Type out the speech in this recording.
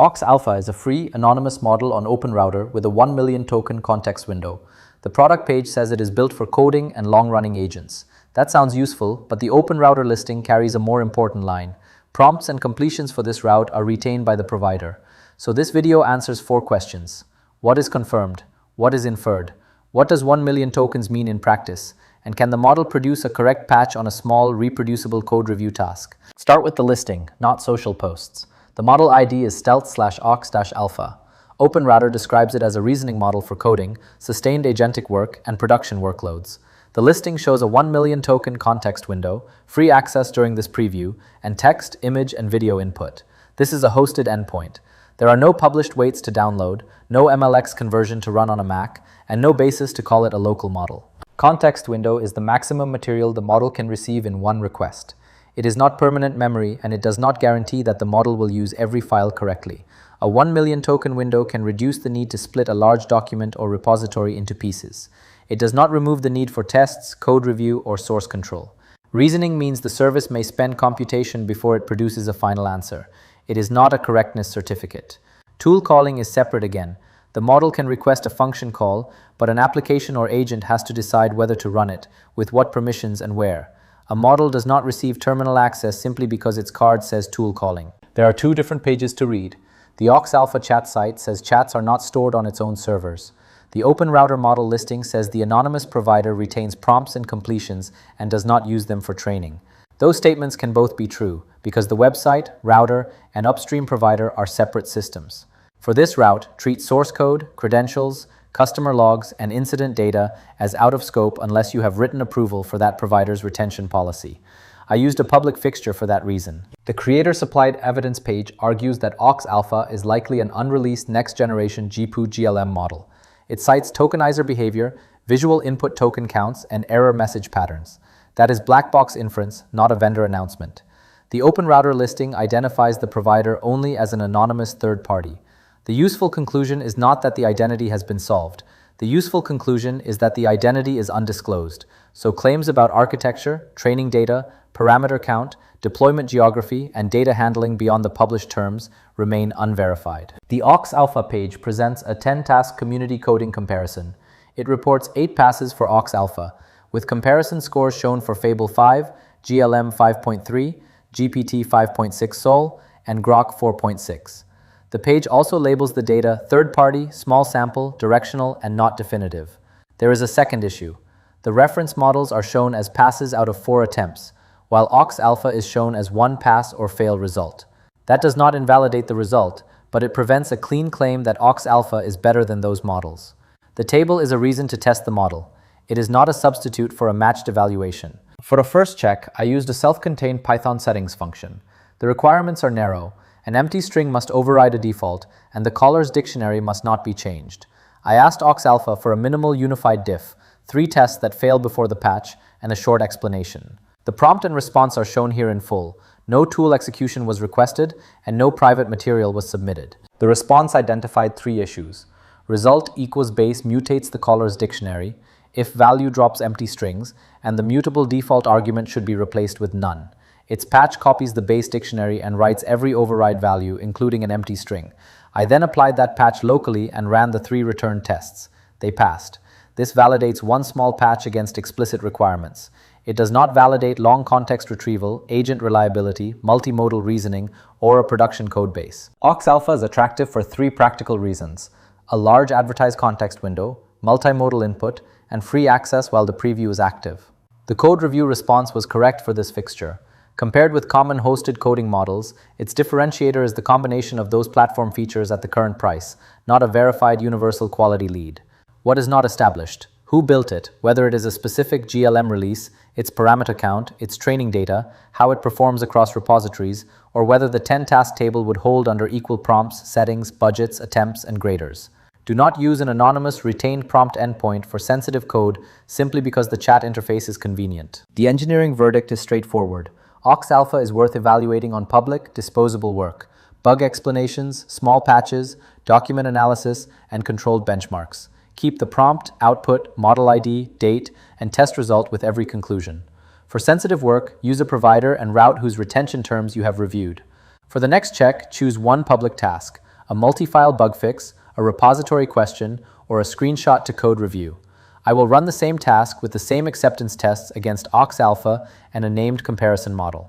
Aux Alpha is a free, anonymous model on OpenRouter with a 1 million token context window. The product page says it is built for coding and long-running agents. That sounds useful, but the OpenRouter listing carries a more important line. Prompts and completions for this route are retained by the provider. So this video answers 4 questions. What is confirmed? What is inferred? What does 1 million tokens mean in practice? And can the model produce a correct patch on a small, reproducible code review task? Start with the listing, not social posts. The model ID is stealth/aux-alpha. OpenRouter describes it as a reasoning model for coding, sustained agentic work, and production workloads. The listing shows a 1 million token context window, free access during this preview, and text, image, and video input. This is a hosted endpoint. There are no published weights to download, no MLX conversion to run on a Mac, and no basis to call it a local model. Context window is the maximum material the model can receive in one request. It is not permanent memory, and it does not guarantee that the model will use every file correctly. A 1 million token window can reduce the need to split a large document or repository into pieces. It does not remove the need for tests, code review, or source control. Reasoning means the service may spend computation before it produces a final answer. It is not a correctness certificate. Tool calling is separate again. The model can request a function call, but an application or agent has to decide whether to run it, with what permissions and where. A model does not receive terminal access simply because its card says tool calling. There are 2 different pages to read. The Aux Alpha chat site says chats are not stored on its own servers. The OpenRouter model listing says the anonymous provider retains prompts and completions and does not use them for training. Those statements can both be true, because the website, router, and upstream provider are separate systems. For this route, treat source code, credentials, customer logs, and incident data as out of scope unless you have written approval for that provider's retention policy. I used a public fixture for that reason. The creator-supplied evidence page argues that Aux Alpha is likely an unreleased next-generation GPU-GLM model. It cites tokenizer behavior, visual input token counts, and error message patterns. That is black box inference, not a vendor announcement. The OpenRouter listing identifies the provider only as an anonymous third party. The useful conclusion is not that the identity has been solved. The useful conclusion is that the identity is undisclosed, so claims about architecture, training data, parameter count, deployment geography, and data handling beyond the published terms remain unverified. The Aux Alpha page presents a 10-task community coding comparison. It reports 8 passes for Aux Alpha, with comparison scores shown for Fable 5, GLM 5.3, GPT 5.6 Sol, and Grok 4.6. The page also labels the data third-party, small sample, directional, and not definitive. There is a second issue. The reference models are shown as passes out of 4 attempts, while Aux Alpha is shown as 1 pass or fail result. That does not invalidate the result, but it prevents a clean claim that Aux Alpha is better than those models. The table is a reason to test the model. It is not a substitute for a matched evaluation. For a first check, I used a self-contained Python settings function. The requirements are narrow. An empty string must override a default, and the caller's dictionary must not be changed. I asked Aux Alpha for a minimal unified diff, 3 tests that failed before the patch, and a short explanation. The prompt and response are shown here in full. No tool execution was requested, and no private material was submitted. The response identified 3 issues. Result equals base mutates the caller's dictionary, if value drops empty strings, and the mutable default argument should be replaced with none. Its patch copies the base dictionary and writes every override value, including an empty string. I then applied that patch locally and ran the 3 return tests. They passed. This validates 1 small patch against explicit requirements. It does not validate long context retrieval, agent reliability, multimodal reasoning, or a production code base. Aux Alpha is attractive for 3 practical reasons: a large advertised context window, multimodal input, and free access while the preview is active. The code review response was correct for this fixture. Compared with common hosted coding models, its differentiator is the combination of those platform features at the current price, not a verified universal quality lead. What is not established? Who built it, whether it is a specific GLM release, its parameter count, its training data, how it performs across repositories, or whether the 10-task table would hold under equal prompts, settings, budgets, attempts, and graders. Do not use an anonymous retained prompt endpoint for sensitive code simply because the chat interface is convenient. The engineering verdict is straightforward. Aux Alpha is worth evaluating on public, disposable work, bug explanations, small patches, document analysis, and controlled benchmarks. Keep the prompt, output, model ID, date, and test result with every conclusion. For sensitive work, use a provider and route whose retention terms you have reviewed. For the next check, choose one public task, a multi-file bug fix, a repository question, or a screenshot to code review. I will run the same task with the same acceptance tests against aux alpha and a named comparison model.